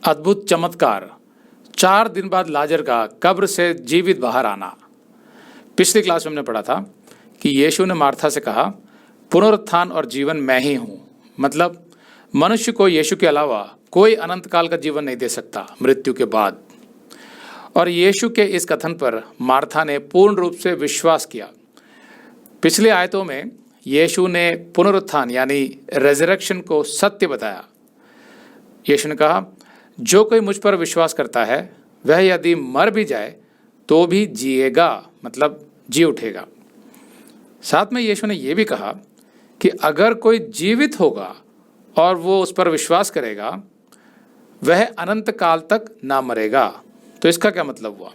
अद्भुत चमत्कार, 4 दिन बाद लाजर का कब्र से जीवित बाहर आना। पिछली क्लास में हमने पढ़ा था कि यीशु ने मार्था से कहा, पुनरुत्थान और जीवन मैं ही हूँ। मतलब मनुष्य को यीशु के अलावा कोई अनंत काल का जीवन नहीं दे सकता मृत्यु के बाद। और यीशु के इस कथन पर मार्था ने पूर्ण रूप से विश्वास किया। पिछले आयतों में यीशु ने पुनरुत्थान यानी रेजरेक्शन को सत्य बताया। यीशु ने कहा, जो कोई मुझ पर विश्वास करता है वह यदि मर भी जाए तो भी जिएगा, मतलब जी उठेगा। साथ में यीशु ने यह भी कहा कि अगर कोई जीवित होगा और वो उस पर विश्वास करेगा वह अनंत काल तक ना मरेगा। तो इसका क्या मतलब हुआ?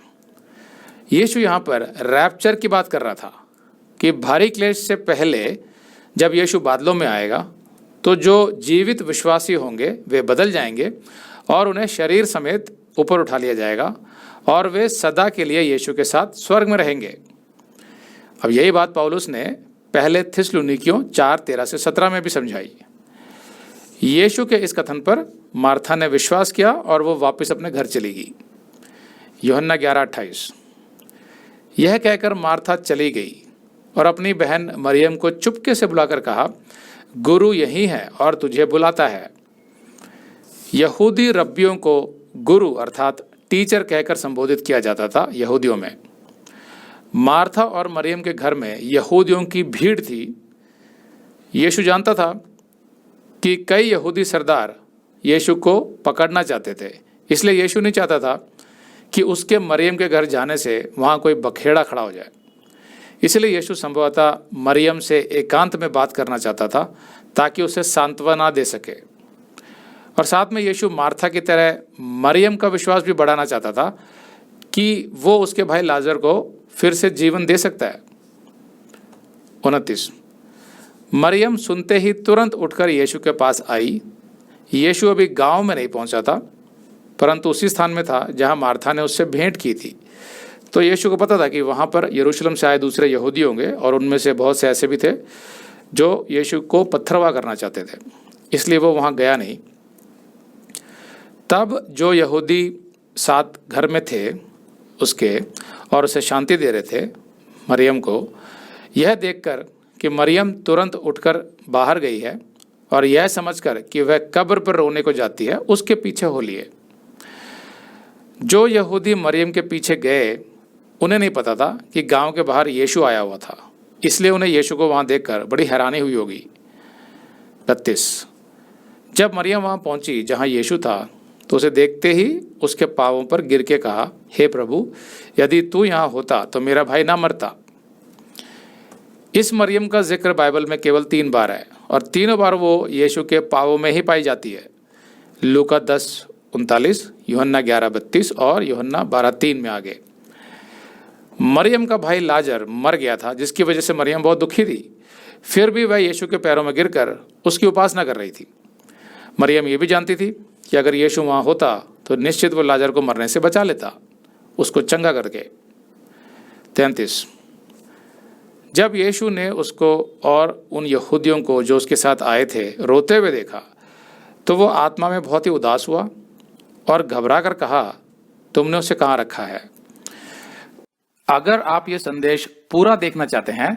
यीशु यहाँ पर रैप्चर की बात कर रहा था कि भारी क्लेश से पहले जब यीशु बादलों में आएगा तो जो जीवित विश्वासी होंगे वे बदल जाएंगे और उन्हें शरीर समेत ऊपर उठा लिया जाएगा और वे सदा के लिए यीशु के साथ स्वर्ग में रहेंगे। अब यही बात पौलुस ने पहले थिस्सलुनीकियों 4:13-17 में भी समझाई। यीशु के इस कथन पर मार्था ने विश्वास किया और वो वापस अपने घर चली गई। यूहन्ना 11:28। यह कहकर मार्था चली गई और अपनी बहन मरियम को चुपके से बुलाकर कहा, गुरु यहीं है और तुझे बुलाता है। यहूदी रब्बियों को गुरु अर्थात टीचर कहकर संबोधित किया जाता था यहूदियों में। मार्था और मरियम के घर में यहूदियों की भीड़ थी। यीशु जानता था कि कई यहूदी सरदार यीशु को पकड़ना चाहते थे, इसलिए यीशु नहीं चाहता था कि उसके मरियम के घर जाने से वहाँ कोई बखेड़ा खड़ा हो जाए। इसलिए यीशु संभवतः मरियम से एकांत में बात करना चाहता था ताकि उसे सांत्वना दे सके। और साथ में यीशु मार्था की तरह मरियम का विश्वास भी बढ़ाना चाहता था कि वो उसके भाई लाजर को फिर से जीवन दे सकता है। 29। मरियम सुनते ही तुरंत उठकर यीशु के पास आई। यीशु अभी गांव में नहीं पहुंचा था, परंतु उसी स्थान में था जहां मार्था ने उससे भेंट की थी। तो यीशु को पता था कि वहां पर यरूशलेम से आए दूसरे यहूदी होंगे और उनमें से बहुत से ऐसे भी थे जो यीशु को पत्थरवाह करना चाहते थे, इसलिए वो वहां गया नहीं। तब जो यहूदी साथ घर में थे उसके और उसे शांति दे रहे थे मरियम को, यह देखकर कि मरियम तुरंत उठकर बाहर गई है और यह समझकर कि वह कब्र पर रोने को जाती है, उसके पीछे हो लिए। जो यहूदी मरियम के पीछे गए उन्हें नहीं पता था कि गांव के बाहर यीशु आया हुआ था, इसलिए उन्हें यीशु को वहां देखकर बड़ी हैरानी हुई होगी। 32। जब मरियम वहां पहुंची जहां यीशु था तो उसे देखते ही उसके पांवों पर गिर के कहा, हे प्रभु, यदि तू यहाँ होता तो मेरा भाई ना मरता। इस मरियम का जिक्र बाइबल में केवल 3 बार है और तीनों बार वो यीशु के पांवों में ही पाई जाती है। लूका 10:39, यूहन्ना 11:32 और यूहन्ना 12:3 में आगे। मरियम का भाई लाजर मर गया था, जिसकी वजह से मरियम बहुत दुखी थी। फिर भी वह यीशु के पैरों में गिरकर उसकी उपासना कर रही थी। मरियम ये भी जानती थी कि अगर यीशु वहाँ होता तो निश्चित वो लाजर को मरने से बचा लेता, उसको चंगा करके। 33। जब यीशु ने उसको और उन यहूदियों को जो उसके साथ आए थे रोते हुए देखा तो वो आत्मा में बहुत ही उदास हुआ और घबरा कर कहा, तुमने उसे कहाँ रखा है? अगर आप ये संदेश पूरा देखना चाहते हैं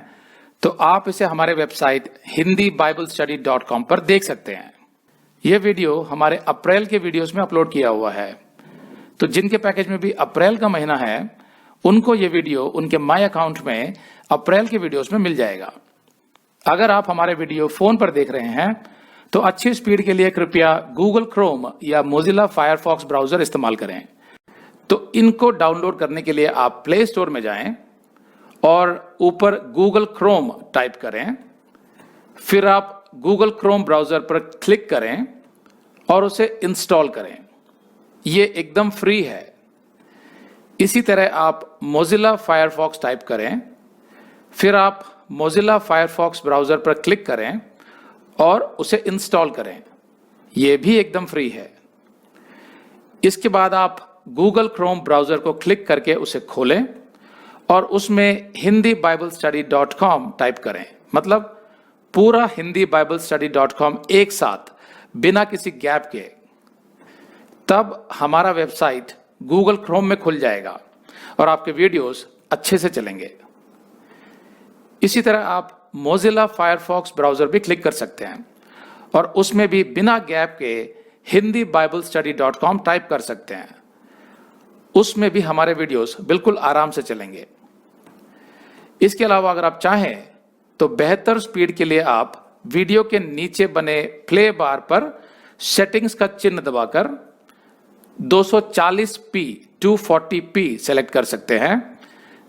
तो आप इसे हमारे वेबसाइट hindiBiblestudy.com पर देख सकते हैं। यह वीडियो हमारे अप्रैल के वीडियोस में अपलोड किया हुआ है, तो जिनके पैकेज में भी अप्रैल का महीना है उनको ये वीडियो उनके माय अकाउंट में अप्रैल के वीडियोस में मिल जाएगा। अगर आप हमारे वीडियो फोन पर देख रहे हैं तो अच्छी स्पीड के लिए कृपया गूगल क्रोम या मोजिला फायरफॉक्स ब्राउजर इस्तेमाल करें। तो इनको डाउनलोड करने के लिए आप प्ले स्टोर में जाएं और ऊपर गूगल क्रोम टाइप करें, फिर आप गूगल क्रोम ब्राउजर पर क्लिक करें और उसे इंस्टॉल करें। ये एकदम फ्री है। इसी तरह आप मोजिला फायरफॉक्स टाइप करें, फिर आप मोजिला फायरफॉक्स ब्राउजर पर क्लिक करें और उसे इंस्टॉल करें। यह भी एकदम फ्री है। इसके बाद आप गूगल क्रोम ब्राउजर को क्लिक करके उसे खोलें और उसमें hindiBiblestudy.com टाइप करें, मतलब पूरा hindiBiblestudy.com एक साथ बिना किसी गैप के। तब हमारा वेबसाइट गूगल क्रोम में खुल जाएगा और आपके वीडियोस अच्छे से चलेंगे। इसी तरह आप मोजिला फायरफॉक्स ब्राउजर भी क्लिक कर सकते हैं और उसमें भी बिना गैप के hindiBiblestudy.com टाइप कर सकते हैं। उसमें भी हमारे वीडियोस बिल्कुल आराम से चलेंगे। इसके अलावा अगर आप चाहें तो बेहतर स्पीड के लिए आप वीडियो के नीचे बने प्ले बार पर सेटिंग्स का चिन्ह दबाकर 240p 240p सेलेक्ट कर सकते हैं,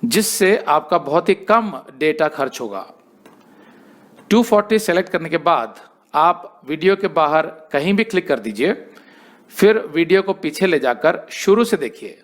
जिससे आपका बहुत ही कम डेटा खर्च होगा। 240 सेलेक्ट करने के बाद आप वीडियो के बाहर कहीं भी क्लिक कर दीजिए, फिर वीडियो को पीछे ले जाकर शुरू से देखिए।